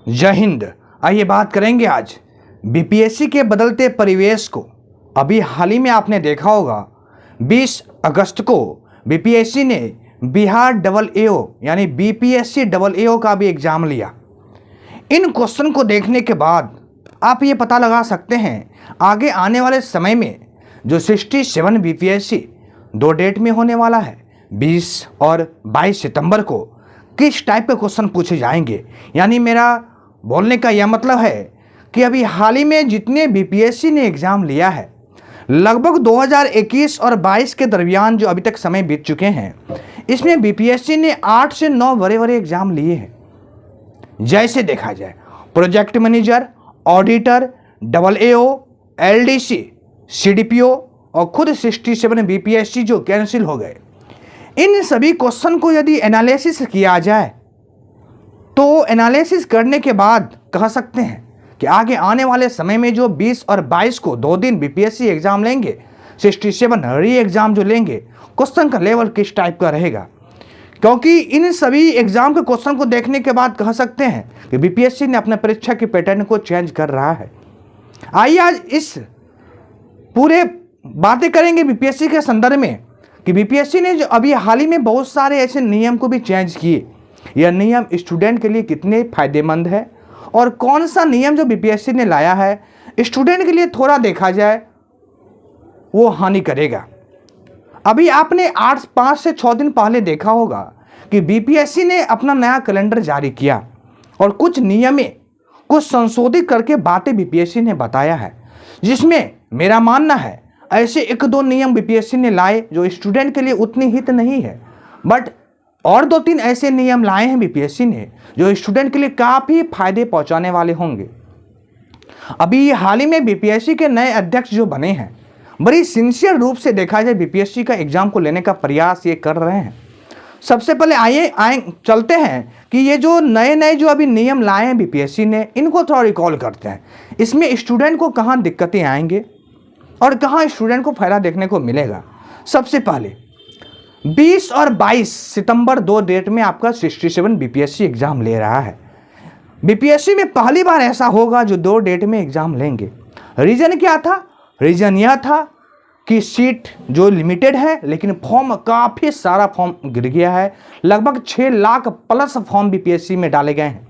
जय हिंद। आइए बात करेंगे आज बीपीएससी के बदलते परिवेश को। अभी हाल ही में आपने देखा होगा 20 अगस्त को बीपीएससी ने बिहार डबल एओ यानी बीपीएससी डबल एओ का भी एग्ज़ाम लिया। इन क्वेश्चन को देखने के बाद आप ये पता लगा सकते हैं आगे आने वाले समय में जो 67 बीपीएससी 2 डेट में होने वाला है 20 और 22 सितंबर को किस टाइप के क्वेश्चन पूछे जाएंगे। यानी मेरा बोलने का यह मतलब है कि अभी हाल ही में जितने बीपीएससी ने एग्ज़ाम लिया है लगभग 2021 और 22 के दरमियान जो अभी तक समय बीत चुके हैं, इसमें बीपीएससी ने 8 से 9 बड़े बड़े एग्ज़ाम लिए हैं। जैसे देखा जाए प्रोजेक्ट मैनेजर, ऑडिटर, डबल एओ, एलडीसी, सीडीपीओ और खुद 67 बीपीएससी जो कैंसिल हो गए। इन सभी क्वेश्चन को यदि एनालिसिस किया जाए तो एनालिसिस करने के बाद कह सकते हैं कि आगे आने वाले समय में जो 20 और 22 को 2 दिन बीपीएससी एग्ज़ाम लेंगे, 67 री एग्ज़ाम जो लेंगे, क्वेश्चन का लेवल किस टाइप का रहेगा। क्योंकि इन सभी एग्ज़ाम के क्वेश्चन को देखने के बाद कह सकते हैं कि बीपीएससी ने अपने परीक्षा की पैटर्न को चेंज कर रहा है। आइए आज इस पूरे बातें करेंगे बीपीएससी के संदर्भ में कि बीपीएससी ने जो अभी हाल ही में बहुत सारे ऐसे नियम को भी चेंज किए। यह नियम स्टूडेंट के लिए कितने फ़ायदेमंद है और कौन सा नियम जो बीपीएससी ने लाया है स्टूडेंट के लिए थोड़ा देखा जाए वो हानि करेगा। अभी आपने 5 से 6 दिन पहले देखा होगा कि बीपीएससी ने अपना नया कैलेंडर जारी किया और कुछ नियमें कुछ संशोधित करके बातें बीपीएससी ने बताया है, जिसमें मेरा मानना है ऐसे 1-2 नियम बीपीएससी ने लाए जो स्टूडेंट के लिए उतनी हित नहीं है, बट और 2-3 ऐसे नियम लाए हैं बीपीएससी ने जो स्टूडेंट के लिए काफ़ी फायदे पहुंचाने वाले होंगे। अभी हाल ही में बीपीएससी के नए अध्यक्ष जो बने हैं बड़ी सिंसियर रूप से देखा जाए बीपीएससी का एग्ज़ाम को लेने का प्रयास ये कर रहे हैं। सबसे पहले आए चलते हैं कि ये जो नए जो अभी नियम लाए हैं बीपीएससी ने, इनको थोड़ा रिकॉल करते हैं। इसमें स्टूडेंट को कहाँ दिक्कतें आएंगे और कहाँ स्टूडेंट को फायदा देखने को मिलेगा। सबसे पहले 20 और 22 सितंबर 2 डेट में आपका 67 बीपीएससी एग्ज़ाम ले रहा है। बीपीएससी में पहली बार ऐसा होगा जो 2 डेट में एग्ज़ाम लेंगे। रीज़न क्या था? रीज़न यह था कि सीट जो लिमिटेड है, लेकिन फॉर्म काफ़ी सारा फॉर्म गिर गया है। लगभग 6 लाख प्लस फॉर्म बीपीएससी में डाले गए हैं।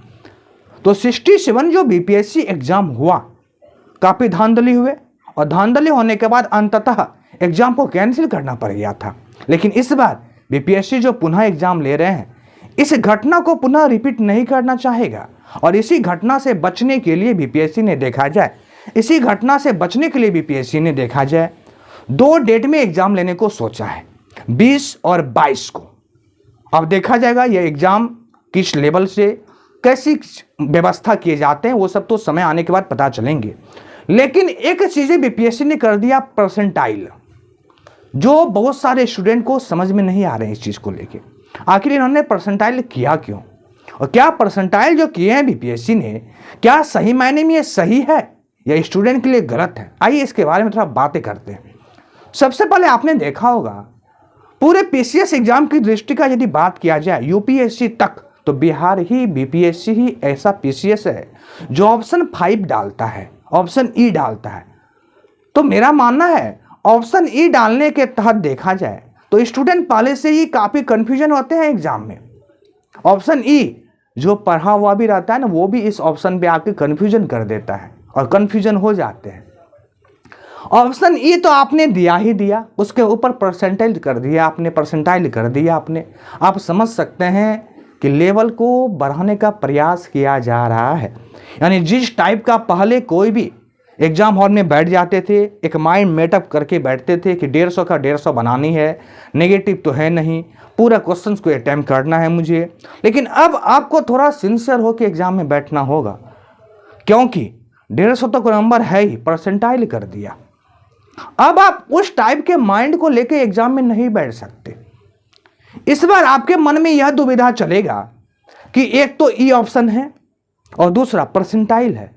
तो 67 जो बीपीएससी एग्ज़ाम हुआ काफ़ी धांधली हुए और धांधली होने के बाद अंततः एग्ज़ाम को कैंसिल करना पड़ गया था। लेकिन इस बार बीपीएससी जो पुनः एग्ज़ाम ले रहे हैं इस घटना को पुनः रिपीट नहीं करना चाहेगा और इसी घटना से बचने के लिए बीपीएससी ने देखा जाए 2 डेट में एग्ज़ाम लेने को सोचा है, 20 और 22 को। अब देखा जाएगा यह एग्ज़ाम किस लेवल से कैसी व्यवस्था किए जाते हैं वो सब तो समय आने के बाद पता चलेंगे। लेकिन एक चीज़ें बीपीएससी ने कर दिया परसेंटाइल, जो बहुत सारे स्टूडेंट को समझ में नहीं आ रहे हैं इस चीज़ को लेके। आखिर इन्होंने परसेंटाइल किया क्यों और क्या परसेंटाइल जो किए हैं बीपीएससी ने क्या सही मायने में ये सही है या स्टूडेंट के लिए गलत है? आइए इसके बारे में थोड़ा बातें करते हैं। सबसे पहले आपने देखा होगा पूरे पीसीएस एग्जाम की दृष्टि का यदि बात किया जाए यूपीएससी तक, तो बिहार ही बीपीएससी ही ऐसा पीसीएस है जो ऑप्शन 5 डालता है, ऑप्शन ई डालता है। तो मेरा मानना है ऑप्शन ई डालने के तहत देखा जाए तो स्टूडेंट पहले से ही काफ़ी कन्फ्यूजन होते हैं एग्जाम में। ऑप्शन ई जो पढ़ा हुआ भी रहता है ना, वो भी इस ऑप्शन पे आके कन्फ्यूजन कर देता है और कन्फ्यूजन हो जाते हैं। ऑप्शन ई तो आपने दिया ही दिया, उसके ऊपर परसेंटाइल कर दिया आपने। आप समझ सकते हैं कि लेवल को बढ़ाने का प्रयास किया जा रहा है। यानी जिस टाइप का पहले कोई भी एग्ज़ाम हॉल में बैठ जाते थे, एक माइंड मेटअप करके बैठते थे कि 150 का 150 बनानी है, नेगेटिव तो है नहीं, पूरा क्वेश्चन को अटैम्प्ट करना है मुझे। लेकिन अब आपको थोड़ा सिंसियर होकर एग्ज़ाम में बैठना होगा, क्योंकि 150 तक नंबर है ही, परसेंटाइल कर दिया। अब आप उस टाइप के माइंड को लेके एग्ज़ाम में नहीं बैठ सकते। इस बार आपके मन में यह दुविधा चलेगा कि एक तो ई ऑप्शन है और दूसरा परसेंटाइल है।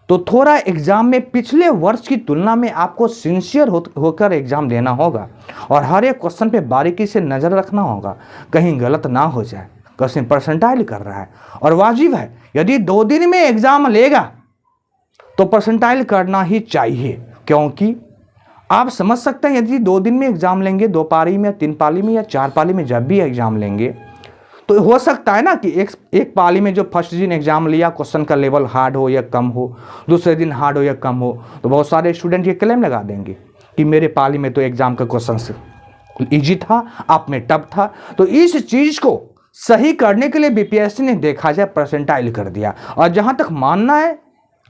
तो थोड़ा एग्ज़ाम में पिछले वर्ष की तुलना में आपको सिंसियर होकर एग्ज़ाम देना होगा और हर एक क्वेश्चन पे बारीकी से नज़र रखना होगा, कहीं गलत ना हो जाए, कसम परसेंटाइल कर रहा है और वाजिब है। यदि 2 दिन में एग्जाम लेगा तो परसेंटाइल करना ही चाहिए, क्योंकि आप समझ सकते हैं यदि 2 दिन में एग्जाम लेंगे, 2 पारी में, 3 पाली में या 4 पाली में जब भी एग्जाम लेंगे, तो हो सकता है ना कि एक पाली में जो फर्स्ट दिन एग्जाम लिया क्वेश्चन का लेवल हार्ड हो या कम हो, दूसरे दिन हार्ड हो या कम हो, तो बहुत सारे स्टूडेंट ये क्लेम लगा देंगे कि मेरे पाली में तो एग्जाम का क्वेश्चन ईजी था, आप में टफ था। तो इस चीज़ को सही करने के लिए बीपीएससी ने देखा जाए परसेंटाइल कर दिया, और जहाँ तक मानना है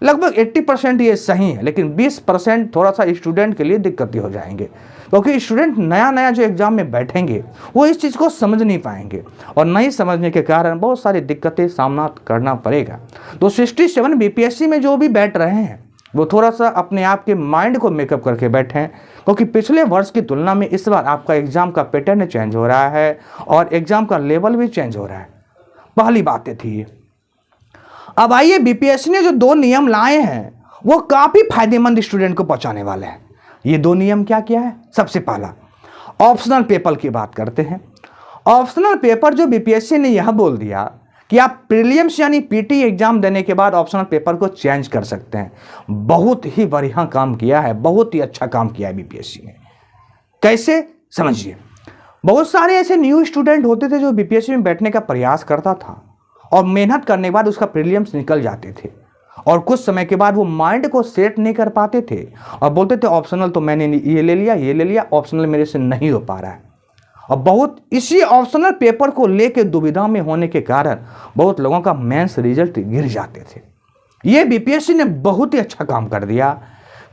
लगभग 80% ये सही है, लेकिन 20% थोड़ा सा स्टूडेंट के लिए दिक्कत हो जाएंगे, क्योंकि स्टूडेंट नया जो एग्जाम में बैठेंगे वो इस चीज़ को समझ नहीं पाएंगे, और नहीं समझने के कारण बहुत सारी दिक्कतें सामना करना पड़ेगा। तो 67 बीपीएससी में जो भी बैठ रहे हैं वो थोड़ा सा अपने आप के माइंड को मेकअप करके बैठें, क्योंकि पिछले वर्ष की तुलना में इस बार आपका एग्जाम का पैटर्न चेंज हो रहा है और एग्जाम का लेवल भी चेंज हो रहा है। पहली बातें थी। अब आइए, बीपीएससी ने जो 2 नियम लाए हैं वो काफ़ी फायदेमंद स्टूडेंट को पहुंचाने वाले हैं। ये 2 नियम क्या क्या है? सबसे पहला ऑप्शनल पेपर की बात करते हैं। ऑप्शनल पेपर जो बीपीएससी ने यह बोल दिया कि आप प्रीलिम्स यानी पीटी एग्जाम देने के बाद ऑप्शनल पेपर को चेंज कर सकते हैं। बहुत ही बढ़िया काम किया है, बहुत ही अच्छा काम किया है बीपीएससी ने। कैसे, समझिए। बहुत सारे ऐसे न्यू स्टूडेंट होते थे जो बीपीएससी में बैठने का प्रयास करता था और मेहनत करने के बाद उसका प्रीलिम्स निकल जाते थे, और कुछ समय के बाद वो माइंड को सेट नहीं कर पाते थे और बोलते थे ऑप्शनल तो मैंने ये ले लिया, ऑप्शनल मेरे से नहीं हो पा रहा है। और बहुत इसी ऑप्शनल पेपर को लेकर दुविधा में होने के कारण बहुत लोगों का मेंस रिजल्ट गिर जाते थे। ये बीपीएससी ने बहुत ही अच्छा काम कर दिया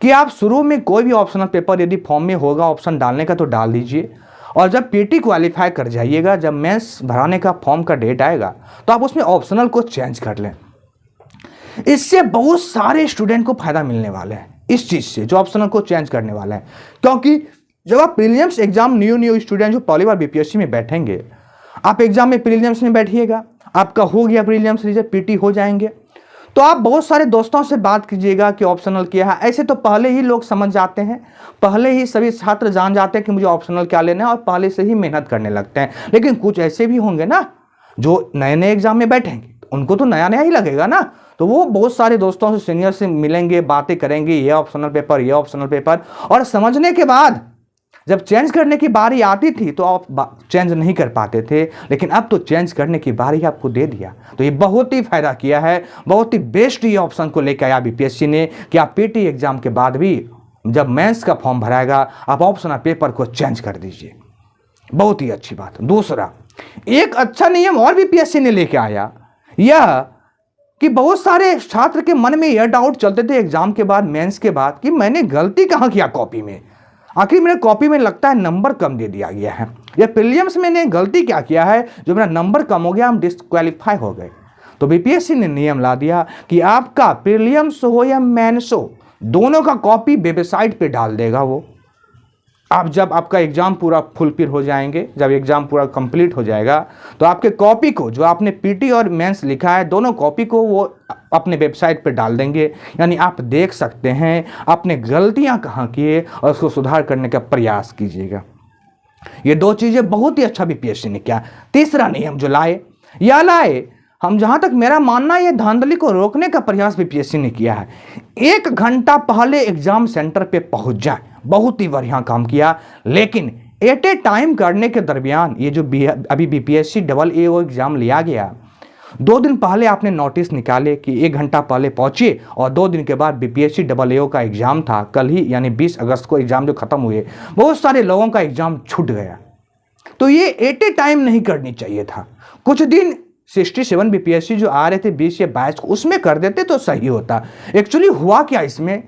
कि आप शुरू में कोई भी ऑप्शनल पेपर यदि फॉर्म में होगा ऑप्शन डालने का तो डाल दीजिए, और जब पीटी क्वालिफाई कर जाइएगा, जब मेंस भराने का फॉर्म का डेट आएगा तो आप उसमें ऑप्शनल को चेंज कर लें। इससे बहुत सारे स्टूडेंट को फायदा मिलने वाले हैं इस चीज़ से, जो ऑप्शनल को चेंज करने वाले हैं। क्योंकि जब आप प्रीलिम्स एग्जाम न्यू स्टूडेंट जो पहली बार बीपीएससी में बैठेंगे, आप एग्जाम में प्रीलिम्स में बैठिएगा, आपका हो गया प्रीलिम्स रिजल्ट, पीटी हो जाएंगे, तो आप बहुत सारे दोस्तों से बात कीजिएगा कि ऑप्शनल क्या है। ऐसे तो पहले ही लोग समझ जाते हैं, पहले ही सभी छात्र जान जाते हैं कि मुझे ऑप्शनल क्या लेना है और पहले से ही मेहनत करने लगते हैं। लेकिन कुछ ऐसे भी होंगे ना जो नए एग्जाम में बैठेंगे, उनको तो नया ही लगेगा ना, तो वो बहुत सारे दोस्तों से, सीनियर से मिलेंगे, बातें करेंगे, ये ऑप्शनल पेपर, और समझने के बाद जब चेंज करने की बारी आती थी तो आप चेंज नहीं कर पाते थे, लेकिन अब तो चेंज करने की बारी आपको दे दिया। तो ये बहुत ही फायदा किया है, बहुत ही बेस्ट ये ऑप्शन को लेकर आया बीपीएससी ने कि आप पीटी एग्जाम के बाद भी जब मेंस का फॉर्म भराएगा आप ऑप्शनल पेपर को चेंज कर दीजिए। बहुत ही अच्छी बात। दूसरा, एक अच्छा नियम और बीपीएससी ने लेके आया, यह कि बहुत सारे छात्र के मन में यह डाउट चलते थे एग्जाम के बाद, मेंस के बाद, कि मैंने गलती कहाँ किया कॉपी में, आखिर मेरे कॉपी में लगता है नंबर कम दे दिया गया है, या प्रीलिम्स में मैंने गलती क्या किया है जो मेरा नंबर कम हो गया, हम डिस्क्वालीफाई हो गए। तो बीपीएससी ने नियम ला दिया कि आपका प्रीलिम्स हो या मेंस हो, दोनों का कॉपी वेबसाइट पे डाल देगा वो। आप जब आपका एग्जाम पूरा फुलफिल हो जाएंगे, जब एग्जाम पूरा कंप्लीट हो जाएगा, तो आपके कॉपी को, जो आपने पीटी और मेंस लिखा है, दोनों कॉपी को वो अपने वेबसाइट पे डाल देंगे। यानी आप देख सकते हैं आपने गलतियां कहाँ किए और उसको सुधार करने का प्रयास कीजिएगा। ये 2 चीज़ें बहुत ही अच्छा बीपीएससी ने किया। तीसरा नियम जो लाए, हम जहां तक मेरा मानना है, ये धांधली को रोकने का प्रयास बीपीएससी ने किया है। 1 घंटा पहले एग्जाम सेंटर पे पहुंच जाए, बहुत ही बढ़िया काम किया। लेकिन एट ए टाइम करने के दरमियान ये जो अभी बीपीएससी AAO एग्जाम लिया गया, 2 दिन पहले आपने नोटिस निकाले कि 1 घंटा पहले पहुंचे, और 2 दिन के बाद बीपीएससी AAO का एग्जाम था कल ही, यानी 20 अगस्त को एग्जाम जो खत्म हुए, बहुत सारे लोगों का एग्जाम छूट गया। तो ये एट ए टाइम नहीं करनी चाहिए था। कुछ दिन 67 बीपीएससी जो आ रहे थे 20 या 22 को, उसमें कर देते तो सही होता। एक्चुअली हुआ क्या, इसमें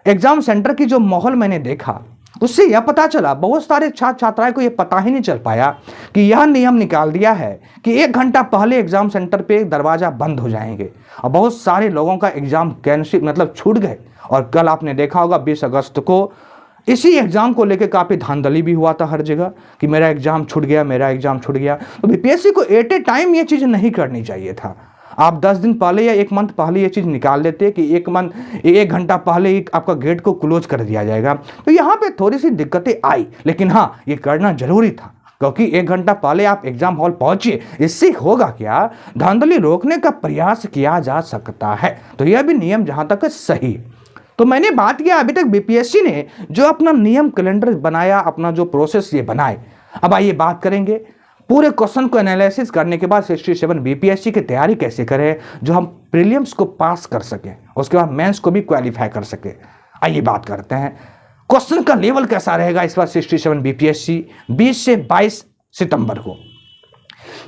एग्जाम सेंटर की जो माहौल मैंने देखा उससे यह पता चला, बहुत सारे छात्र छात्राएं को यह पता ही नहीं चल पाया कि यह नियम निकाल दिया है कि 1 घंटा पहले एग्जाम सेंटर पे दरवाजा बंद हो जाएंगे, और बहुत सारे लोगों का एग्जाम कैंसिल, मतलब छूट गए। और कल आपने देखा होगा 20 अगस्त को इसी एग्जाम को लेकर काफ़ी धांधली भी हुआ था हर जगह कि मेरा एग्जाम छूट गया। तो बीपीएससी को एट ए टाइम ये चीज़ नहीं करनी चाहिए था। आप 10 दिन पहले या 1 मंथ पहले ये चीज़ निकाल देते कि 1 घंटा पहले ही आपका गेट को क्लोज कर दिया जाएगा, तो यहाँ पे थोड़ी सी दिक्कतें आई। लेकिन हाँ, ये करना जरूरी था, क्योंकि 1 घंटा पहले आप एग्जाम हॉल पहुंचिए। इससे होगा क्या, धांधली रोकने का प्रयास किया जा सकता है। तो यह भी नियम जहां तक सही। तो मैंने बात किया अभी तक बीपीएससी ने जो अपना नियम कैलेंडर बनाया, अपना जो प्रोसेस ये बनाए। अब आइए बात करेंगे पूरे क्वेश्चन को एनालिसिस करने के बाद 67 बीपीएससी की तैयारी कैसे करें जो हम प्रीलिम्स को पास कर सकें, उसके बाद मेंस को भी क्वालिफाई कर सके। आइए बात करते हैं क्वेश्चन का लेवल कैसा रहेगा इस बार 67 बीपीएससी 20 से 22 सितंबर को।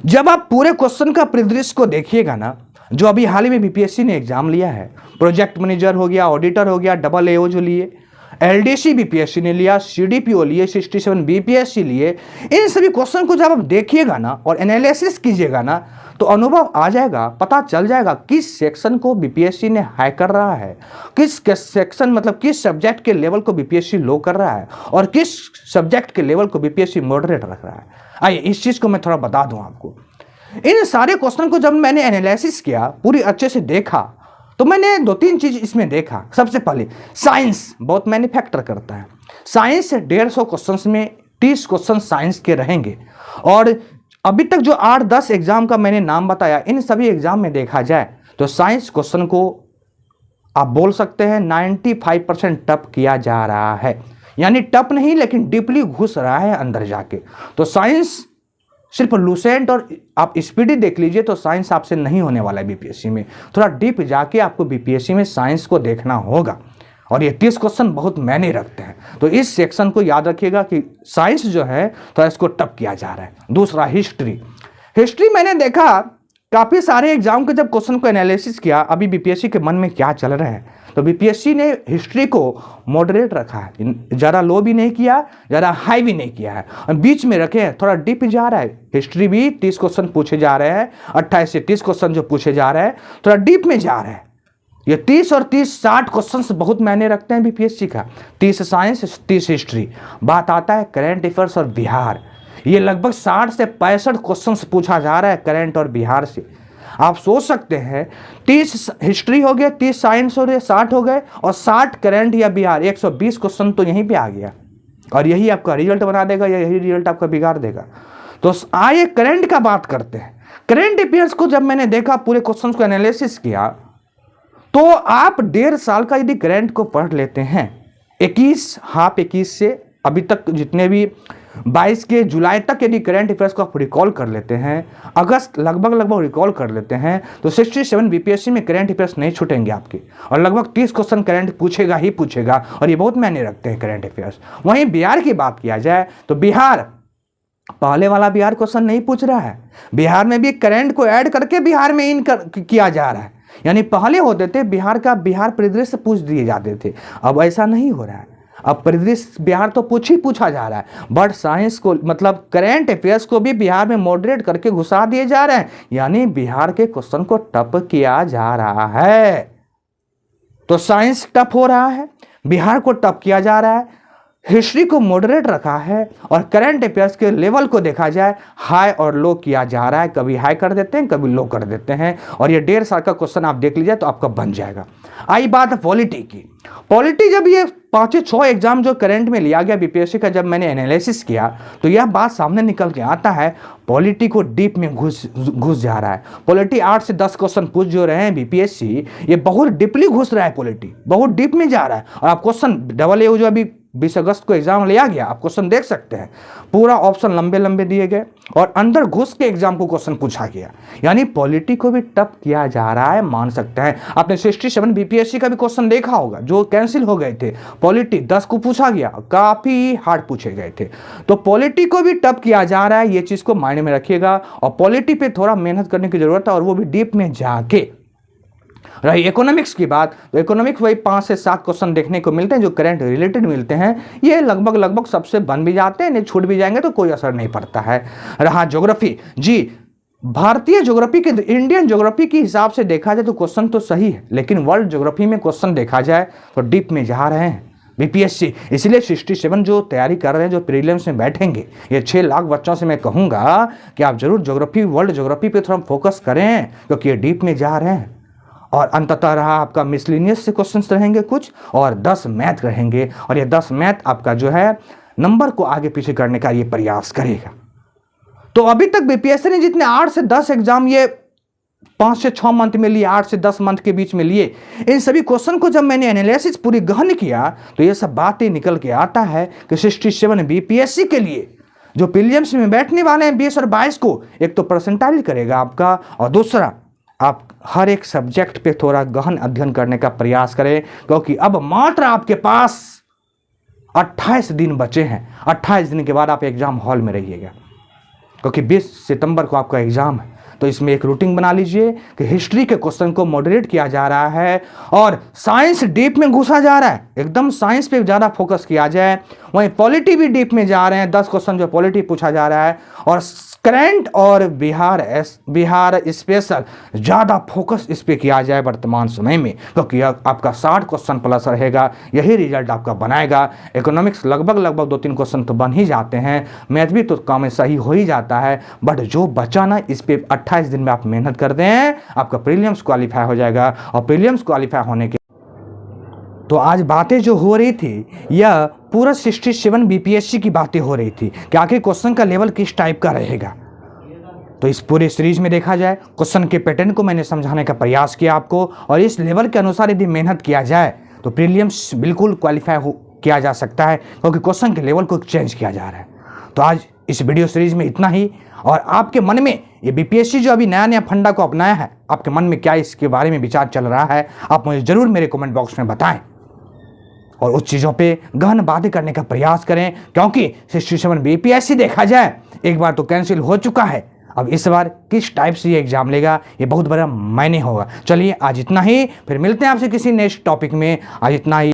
जब आप पूरे क्वेश्चन का परिदृश्य को देखिएगा ना, जो अभी हाल ही में बीपीएससी ने एग्जाम लिया है, प्रोजेक्ट मैनेजर हो गया, ऑडिटर हो गया, डबल एओ जो लिए, एलडीसी बीपीएससी ने लिया, सीडीपीओ लिए, 67 बीपीएससी लिए, इन सभी क्वेश्चन को जब आप देखिएगा ना और एनालिसिस कीजिएगा ना तो अनुभव आ जाएगा, पता चल जाएगा किस सेक्शन को बीपीएससी ने हाई कर रहा है, किस सेक्शन मतलब किस सब्जेक्ट के लेवल को बीपीएससी लो कर रहा है और किस सब्जेक्ट के लेवल को बीपीएससी मॉडरेट रख रहा है। आइए इस चीज़ को मैं थोड़ा बता दूं आपको। इन सारे क्वेश्चन को जब मैंने एनालिसिस किया, पूरी अच्छे से देखा, तो मैंने 2-3 चीज इसमें देखा। सबसे पहले साइंस बहुत मैन्युफैक्चर करता है। साइंस से 150 क्वेश्चंस में 30 क्वेश्चन साइंस के रहेंगे। और अभी तक जो 8-10 एग्जाम का मैंने नाम बताया, इन सभी एग्जाम में देखा जाए तो साइंस क्वेश्चन को आप बोल सकते हैं 95% टफ किया जा रहा है। यानी टफ नहीं लेकिन डीपली घुस रहा है अंदर जाके। तो साइंस सिर्फ लूसेंट और आप स्पीडी देख लीजिए तो साइंस आपसे नहीं होने वाला है बीपीएससी में। थोड़ा डीप जाके आपको बीपीएससी में साइंस को देखना होगा। और ये 30 क्वेश्चन बहुत मायने रखते हैं। तो इस सेक्शन को याद रखिएगा कि साइंस जो है तो इसको टफ किया जा रहा है। दूसरा हिस्ट्री मैंने देखा काफ़ी सारे एग्जाम के जब क्वेश्चन को एनालिसिस किया, अभी बीपीएससी के मन में क्या चल रहा है, तो बीपीएससी ने हिस्ट्री को मॉडरेट रखा है। ज़्यादा लो भी नहीं किया, ज़्यादा हाई भी नहीं किया है, और बीच में रखे हैं। थोड़ा डीप जा रहा है। हिस्ट्री भी 30 क्वेश्चन पूछे जा रहे हैं, 28 से 30 क्वेश्चन जो पूछे जा रहे हैं, थोड़ा डीप में जा रहे हैं। ये 30 और 30 60 क्वेश्चन बहुत मायने रखते हैं बीपीएससी का। 30 साइंस, 30 हिस्ट्री। बात आता है करंट अफेयर्स और बिहार, ये लगभग 60 से 65 क्वेश्चंस पूछा जा रहा है करंट और बिहार से। आप सोच सकते हैं 30 हिस्ट्री हो गया, 30 साइंस हो गए, 60 हो गए, और 60 करंट या बिहार, 120 क्वेश्चन तो यहीं पे आ गया। और यही आपका रिजल्ट बना देगा या यही रिजल्ट आपका बिगाड़ देगा। तो आइए करंट का बात करते हैं। करंट अफेयर्स को जब मैंने देखा, पूरे क्वेश्चन को एनालिसिस किया, तो आप 1.5 साल का यदि करंट को पढ़ लेते हैं, 21 से अभी तक जितने भी 22 के जुलाई तक यदि करंट अफेयर्स को आप रिकॉल कर लेते हैं, अगस्त लगभग रिकॉल कर लेते हैं, तो 67 बीपीएससी में करंट अफेयर्स नहीं छूटेंगे आपके। और लगभग 30 क्वेश्चन करंट पूछेगा ही पूछेगा, और ये बहुत मायने रखते हैं करंट अफेयर्स। वहीं बिहार की बात किया जाए तो बिहार पहले वाला बिहार क्वेश्चन नहीं पूछ रहा है। बिहार में भी करंट को ऐड करके बिहार में इन किया जा रहा है। यानी पहले होते थे बिहार का बिहार परिदृश्य पूछ दिए जाते थे, अब ऐसा नहीं हो रहा है। अब परिदृश्य बिहार तो पूछा जा रहा है, बट साइंस को मतलब करंट अफेयर्स को भी बिहार में मॉडरेट करके घुसा दिए जा रहे हैं। यानी बिहार के क्वेश्चन को टफ किया जा रहा है। तो साइंस टफ हो रहा है, बिहार को टफ किया जा रहा है, हिस्ट्री को मॉडरेट रखा है, और करंट अफेयर्स के लेवल को देखा जाए हाई और लो किया जा रहा है। कभी हाई कर देते हैं, कभी लो कर देते हैं। और ये 1.5 साल का क्वेश्चन आप देख लीजिए तो आपका बन जाएगा। आई बात है पॉलिटी की। पॉलिटी जब ये 5-6 एग्जाम जो करंट में लिया गया बीपीएससी का, जब मैंने एनालिसिस किया तो यह बात सामने निकल के आता है, पॉलिटी को डीप में घुस जा रहा है। पॉलिटी 8 से 10 क्वेश्चन पूछ जो रहे हैं बीपीएससी, ये बहुत डीपली घुस रहा है, पॉलिटी बहुत डीप में जा रहा है। और आप क्वेश्चन डबल ए जो अभी 20 अगस्त को एग्जाम लिया गया, आप क्वेश्चन देख सकते हैं, पूरा ऑप्शन लंबे दिए गए और अंदर घुस के एग्जाम को क्वेश्चन पूछा गया। यानी पॉलिटी को भी टफ किया जा रहा है, मान सकते हैं। आपने 67 बीपीएससी का भी क्वेश्चन देखा होगा जो कैंसिल हो गए थे, पॉलिटी 10 को पूछा गया, काफी हार्ड पूछे गए थे। तो पॉलिटी को भी टफ किया जा रहा है, ये चीज को मायने में रखिएगा। और पॉलिटी पे थोड़ा मेहनत करने की जरूरत है, और वो भी डीप में जाके। रही इकोनॉमिक्स की बात, तो इकोनॉमिक्स वही 5 से 7 क्वेश्चन देखने को मिलते हैं जो करंट रिलेटेड मिलते हैं। ये लगभग सबसे बन भी जाते हैं, नहीं छूट भी जाएंगे तो कोई असर नहीं पड़ता है। रहा ज्योग्राफी, जी भारतीय ज्योग्राफी के इंडियन ज्योग्राफी के हिसाब से देखा जाए तो क्वेश्चन तो सही है, लेकिन वर्ल्ड ज्योग्राफी में क्वेश्चन देखा जाए तो डीप में जा रहे हैं बीपीएससी। इसलिए 67 जो तैयारी कर रहे हैं, जो प्रीलिम्स में बैठेंगे, ये 6 लाख बच्चों से मैं कहूँगा कि आप जरूर ज्योग्राफी, वर्ल्ड ज्योग्राफी पे थोड़ा फोकस करें, क्योंकि ये डीप में जा रहे हैं। और अंततः रहा आपका मिसलिनियस से क्वेश्चंस रहेंगे कुछ, और 10 मैथ रहेंगे। और ये 10 मैथ आपका जो है नंबर को आगे पीछे करने का ये प्रयास करेगा। तो अभी तक बीपीएससी ने जितने 8 से 10 एग्जाम ये 5 से 6 मंथ में लिए, 8 से 10 मंथ के बीच में लिए, इन सभी क्वेश्चन को जब मैंने एनालिसिस पूरी गहन किया तो ये सब बातें निकल के आता है कि 67 बीपीएससी के लिए जो प्रीलिम्स में बैठने वाले हैं 20 और 22 को, एक तो परसेंटाइल करेगा आपका, और दूसरा आप हर एक सब्जेक्ट पे थोड़ा गहन अध्ययन करने का प्रयास करें, क्योंकि अब मात्र आपके पास 28 दिन बचे हैं। 28 दिन के बाद आप एग्जाम हॉल में रहिएगा, क्योंकि 20 सितंबर को आपका एग्जाम है। तो इसमें एक रूटीन बना लीजिए कि हिस्ट्री के क्वेश्चन को मॉडरेट किया जा रहा है और साइंस डीप में घुसा जा रहा है, एकदम साइंस पे ज़्यादा फोकस किया जाए। वहीं पॉलिटी भी डीप में जा रहे हैं, 10 क्वेश्चन जो पॉलिटी पूछा जा रहा है, और करंट और बिहार स्पेशल ज़्यादा फोकस इस पे किया जाए वर्तमान समय में, क्योंकि आपका 60 क्वेश्चन प्लस रहेगा, यही रिजल्ट आपका बनाएगा। इकोनॉमिक्स लगभग 2-3 क्वेश्चन तो बन ही जाते हैं, मैथ भी तो काम में सही हो ही जाता है, बट जो बचा ना इस पे 28 दिन में आप मेहनत करते हैं, आपका प्रीलिम्स क्वालिफाई हो जाएगा। और प्रीलिम्स क्वालिफाई होने के तो आज बातें जो हो रही थी यह पूरा 67 बीपीएससी की बातें हो रही थी कि आखिर क्वेश्चन का लेवल किस टाइप का रहेगा। तो इस पूरे सीरीज में देखा जाए क्वेश्चन के पैटर्न को मैंने समझाने का प्रयास किया आपको, और इस लेवल के अनुसार यदि मेहनत किया जाए तो प्रीलिम्स बिल्कुल क्वालिफाई किया जा सकता है, क्योंकि क्वेश्चन के लेवल को चेंज किया जा रहा है। तो आज इस वीडियो सीरीज में इतना ही, और आपके मन में ये बीपीएससी जो अभी नया फंडा को अपनाया है, आपके मन में क्या इसके बारे में विचार चल रहा है, आप मुझे ज़रूर मेरे कमेंट बॉक्स में बताएं, और उस चीज़ों पे गहन बातें करने का प्रयास करें, क्योंकि 67 बीपीएससी देखा जाए एक बार तो कैंसिल हो चुका है, अब इस बार किस टाइप से ये एग्जाम लेगा ये बहुत बड़ा मायने होगा। चलिए आज इतना ही, फिर मिलते हैं आपसे किसी नेक्स्ट टॉपिक में। आज इतना ही।